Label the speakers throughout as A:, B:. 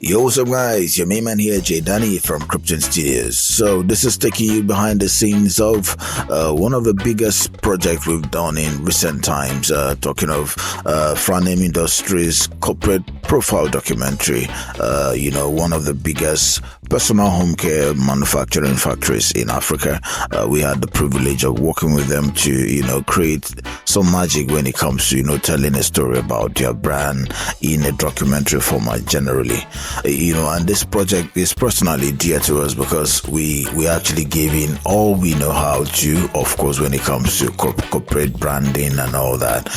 A: Yo, what's up guys, your main man here, JayDany from Criptonx Studios. So this is taking you behind the scenes of one of the biggest projects we've done in recent times, talking of Franemm Industries corporate profile documentary, one of the biggest personal home care manufacturing factories in Africa. We had the privilege of working with them to, create some magic when it comes to, telling a story about their brand in a documentary format generally. And this project is personally dear to us because we actually gave in all we know how to, of course, when it comes to corporate branding and all that.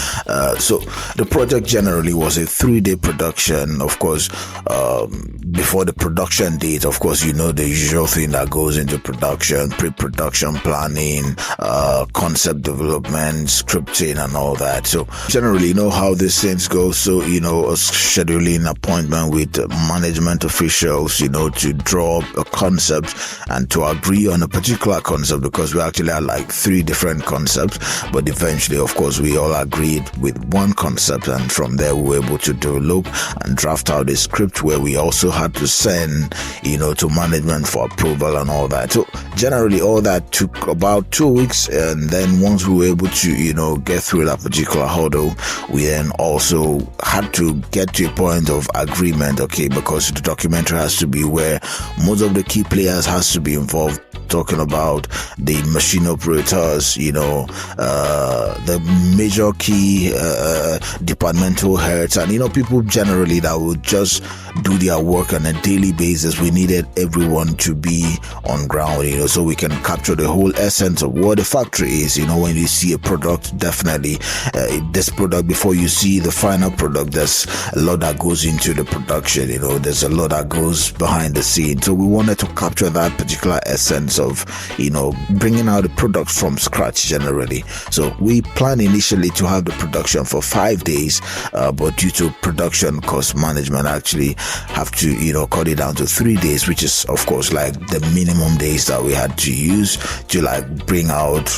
A: So the project generally was a 3-day production. Of course, before the production date, of course, the usual thing that goes into production, pre-production planning, concept development, scripting and all that. So generally, how these things go. So, a scheduling appointment with management officials, to draw up a concept and to agree on a particular concept, because we actually had like 3 different concepts, but eventually, of course, we all agreed with one concept, and from there we were able to develop and draft out a script where we also had to send, to management for approval and all that. So generally all that took about 2 weeks, and then once we were able to, get through that particular hurdle, we then also had to get to a point of agreement, okay, because the documentary has to be where most of the key players has to be involved, talking about the machine operators, the major key departmental heads, and people generally that would just do their work on a daily basis. We needed everyone to be on ground, so we can capture the whole essence of what the factory is. When you see a product, definitely this product, before you see the final product, there's a lot that goes into the production, there's a lot that goes behind the scene. So we wanted to capture that particular essence of, bringing out the product from scratch generally. So we planned initially to have the production for 5 days, but due to production cost management, actually have to, cut it down to 3 days, which is of course like the minimum days that we had to use to bring out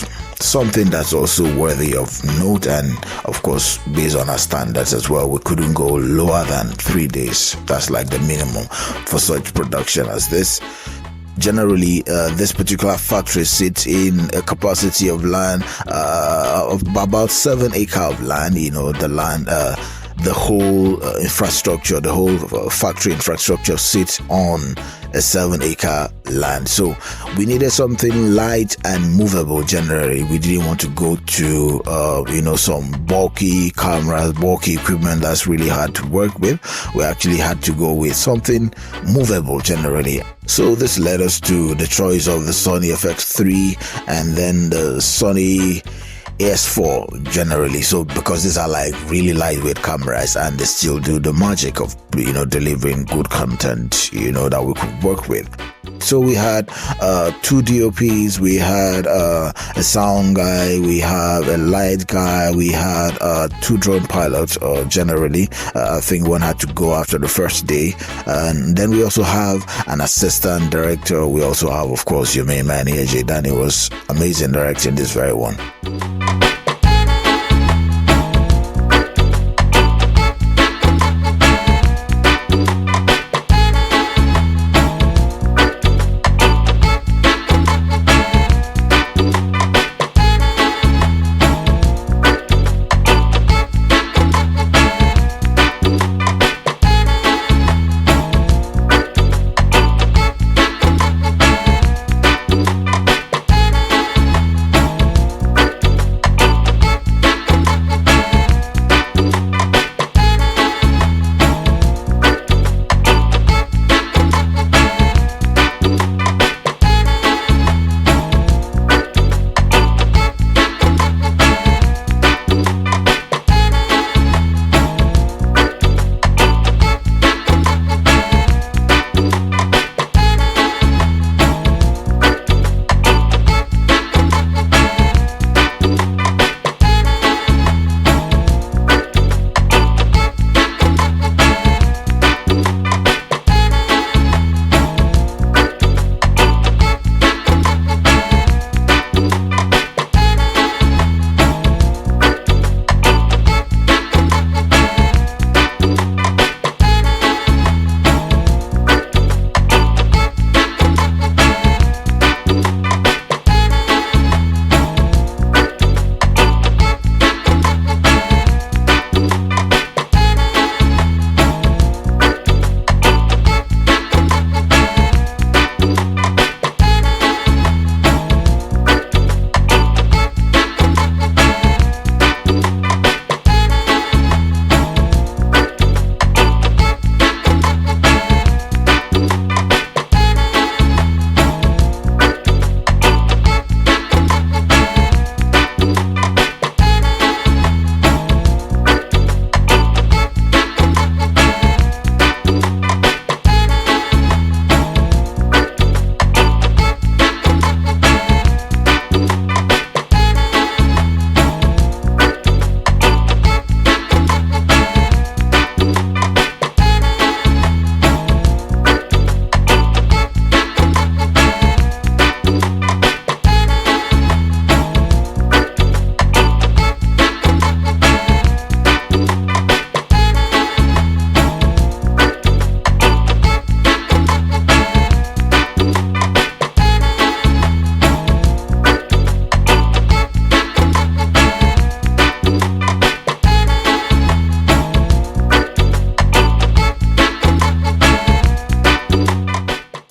A: something that's also worthy of note, and of course based on our standards as well, we couldn't go lower than 3 days. That's like the minimum for such production as this. Generally, this particular factory sits in a capacity of land of about 7 acres of land. The land, the whole infrastructure, the whole factory infrastructure sits on a 7-acre land. So we needed something light and movable. Generally, we didn't want to go to some bulky cameras, bulky equipment that's really hard to work with. We actually had to go with something movable generally. So this led us to the choice of the Sony FX3 and then the Sony AS4 generally. So because these are like really lightweight cameras, and they still do the magic of delivering good content that we could work with. So we had 2 DOPs, we had a sound guy, we have a light guy, we had 2 drone pilots. Generally, I think one had to go after the first day, and then we also have an assistant director. We also have, of course, your main man here, JayDany, was amazing directing this very one.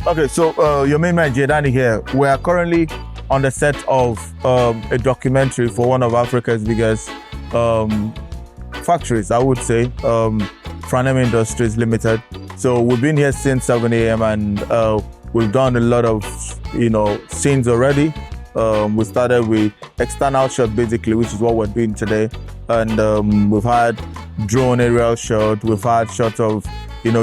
A: Okay, so your main man JayDany here. We are currently on the set of a documentary for one of Africa's biggest factories, I would say, Franemm Industries Ltd. So we've been here since 7 a.m. and we've done a lot of, scenes already. We started with external shot basically, which is what we're doing today. And we've had drone aerial shot, we've had shots of,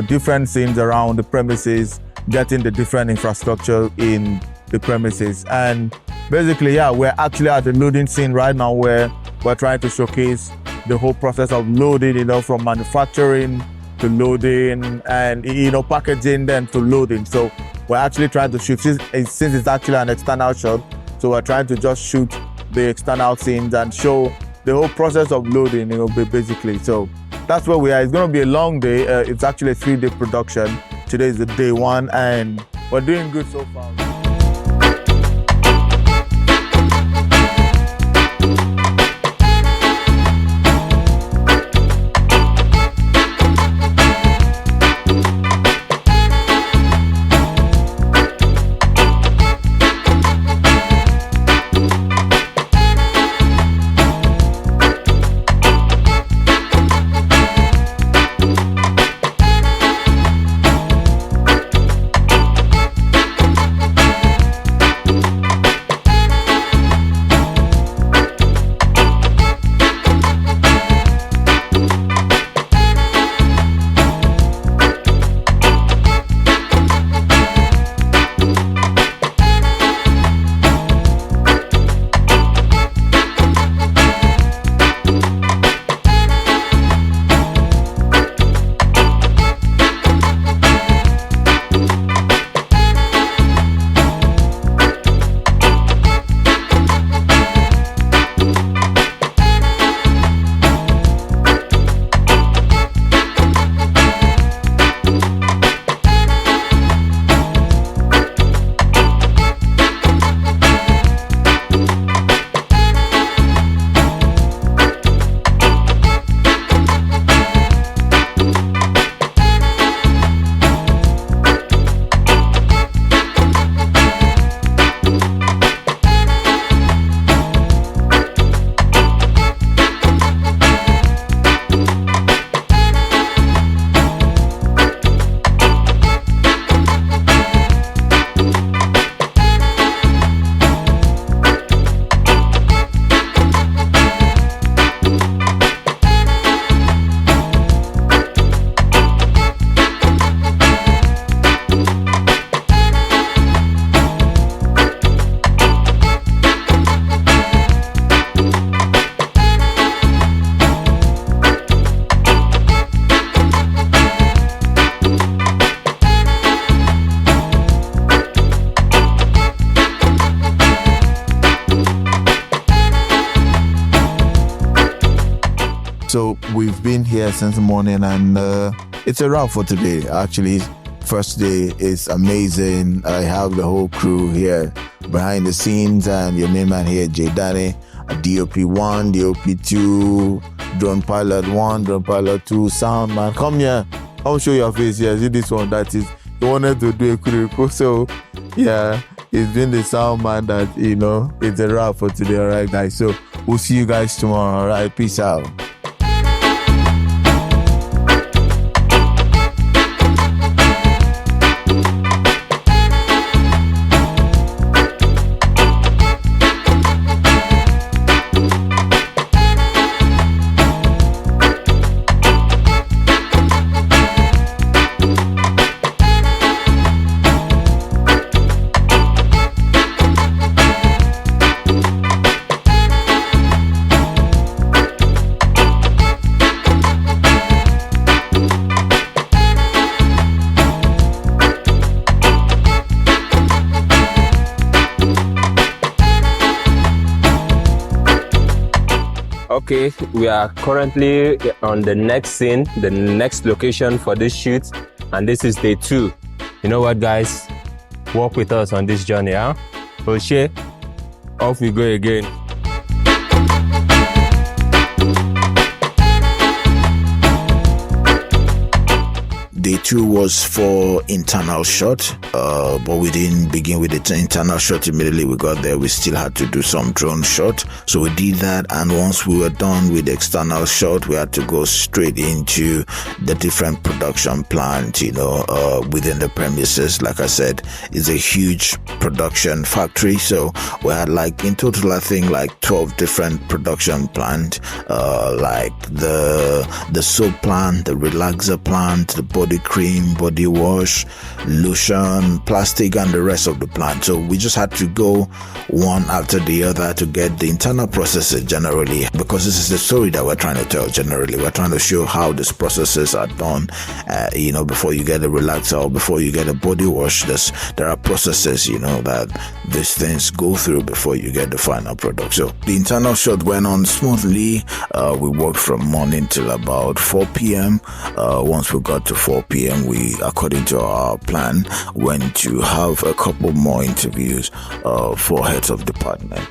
A: different scenes around the premises, getting the different infrastructure in the premises. And basically, yeah, we're actually at the loading scene right now where we're trying to showcase the whole process of loading, from manufacturing to loading and, packaging then to loading. So we're actually trying to shoot, since it's actually an external shot, so we're trying to just shoot the external scenes and show the whole process of loading, basically. So that's where we are. It's going to be a long day. It's actually a 3-day production. Today is the day 1 and we're doing good so far. So we've been here since the morning and it's a wrap for today. Actually, first day is amazing. I have the whole crew here behind the scenes and your main man here, JayDany, DOP1, DOP2, Drone Pilot 1, Drone Pilot 2, Sound Man. Come here. I'll show your face here. See this one, that is, he wanted to do a critical. So yeah, he's been the sound man that, it's a wrap for today. All right, guys. So we'll see you guys tomorrow. All right, peace out.
B: Okay, we are currently on the next scene, the next location for this shoot, and this is day 2. You know what, guys? Walk with us on this journey, huh? Oshe, off we go again.
A: Day day 2 was for internal shot, but we didn't begin with the internal shot immediately we got there. We still had to do some drone shot, so we did that, and once we were done with the external shot, we had to go straight into the different production plant, within the premises. Like I said, it's a huge production factory, so we had like in total I think like 12 different production plant, like the soap plant, the relaxer plant, the body cream, body wash, lotion, plastic, and the rest of the plant. So we just had to go one after the other to get the internal processes generally, because this is the story that we're trying to tell. Generally, we're trying to show how these processes are done. Before you get a relaxer or before you get a body wash, there are processes that these things go through before you get the final product. So the internal shot went on smoothly. We worked from morning till about 4 p.m. Once we got to 4 p.m., we, according to our plan, went to have a couple more interviews for heads of department.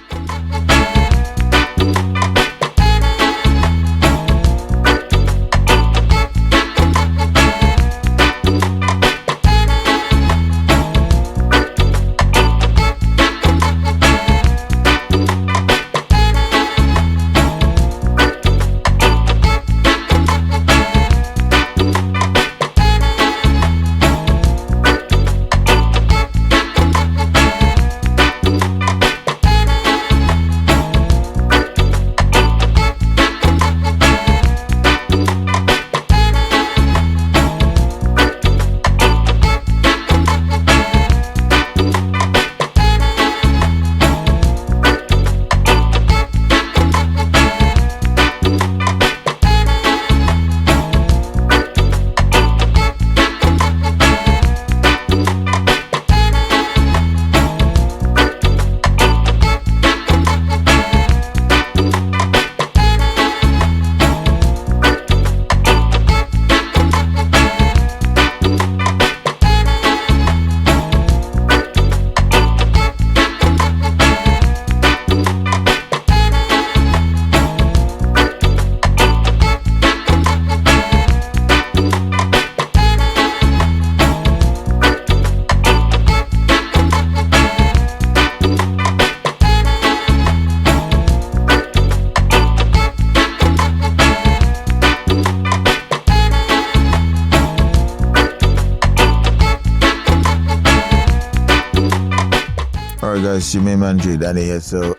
A: Alright guys, you may man JayDany here. So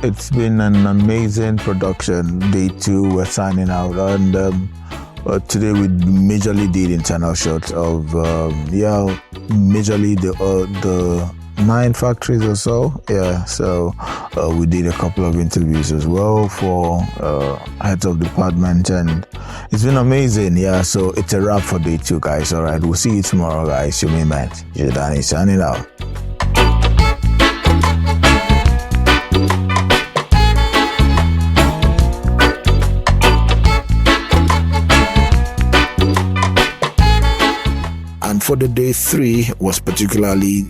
A: it's been an amazing production. Day 2, we're signing out, and today we majorly did internal shots of majorly the 9 factories or so. So we did a couple of interviews as well for heads of department, and it's been amazing. So it's a wrap for day 2, guys. Alright, we'll see you tomorrow, guys. You may man JayDany signing out. And for the day 3 was particularly,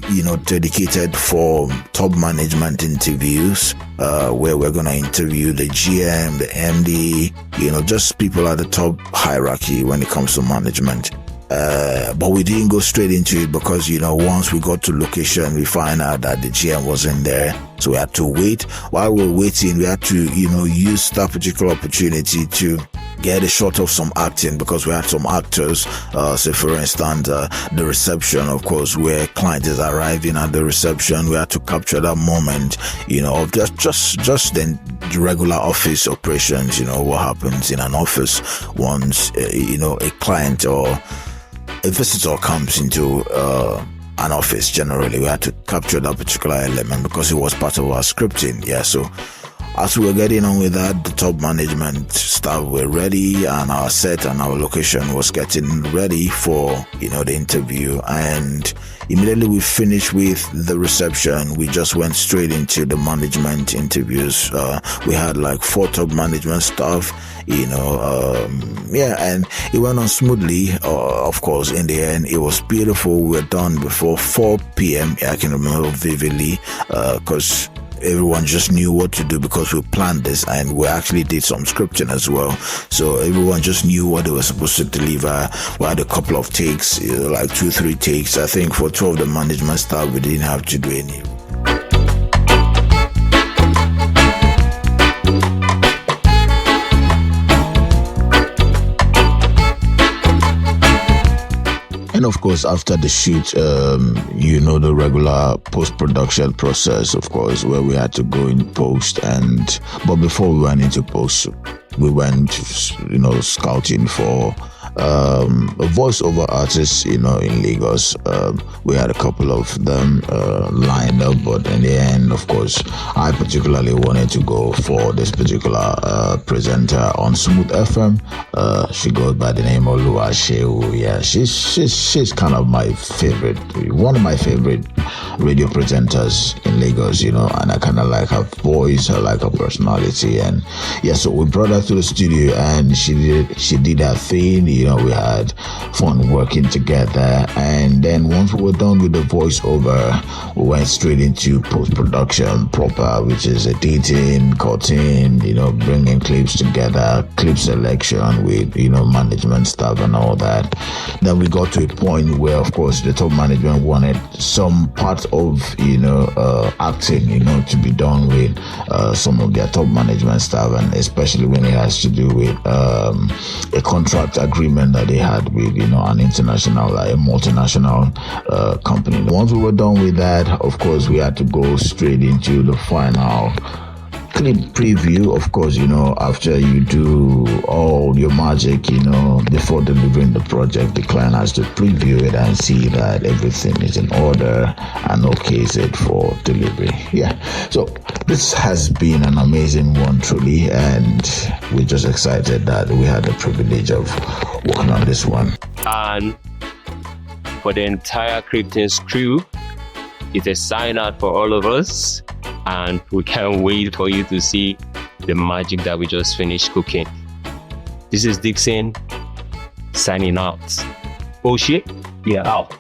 A: dedicated for top management interviews, where we're going to interview the GM, the MD, just people at the top hierarchy when it comes to management. But we didn't go straight into it because, once we got to location, we find out that the GM wasn't there. So we had to wait. While we were waiting, we had to, use that particular opportunity to get a shot of some acting, because we had some actors, say for instance, the reception, of course, where client is arriving at the reception. We had to capture that moment, of just then the regular office operations, what happens in an office once, a client or a visitor comes into an office. Generally, we had to capture that particular element because it was part of our scripting. So as we were getting on with that, the top management staff were ready, and our set and our location was getting ready for the interview. And immediately we finished with the reception, we just went straight into the management interviews. We had like 4 top management staff, and it went on smoothly. Of course, in the end, it was beautiful. We were done before 4 p.m. I can remember vividly, because everyone just knew what to do because we planned this and we actually did some scripting as well. So everyone just knew what they were supposed to deliver. We had a couple of takes, like 2-3 takes. I think for 2 of the management staff, we didn't have to do any. And of course, after the shoot, the regular post-production process, of course, where we had to go in post. But before we went into post, we went, scouting for a voiceover artist, in Lagos. We had a couple of them lined up, but in the end, of course, I particularly wanted to go for this particular presenter on Smooth FM. She goes by the name of Lua Shehu. Yeah, she's kind of my favorite, one of my favorite radio presenters in Lagos, and I kind of like her voice, I like her personality, and yeah, so we brought her to the studio and she did her thing. We had fun working together, and then once we were done with the voiceover, we went straight into post-production proper, which is editing, cutting, bringing clips together, clip selection with management stuff and all that. Then we got to a point where, of course, the top management wanted some part of acting to be done with some of their top management staff, and especially when it has to do with a contract agreement that they had with an international, like a multinational company. Once we were done with that, of course, we had to go straight into the final clip preview. Of course, after you do all your magic, before delivering the project, the client has to preview it and see that everything is in order and okays it for delivery. Yeah, so this has been an amazing one, truly, and we're just excited that we had the privilege of working on this one.
B: And for the entire Criptonx crew, it's a sign out for all of us, and we can't wait for you to see the magic that we just finished cooking. This is Dixon signing out. Oh shit, yeah, out.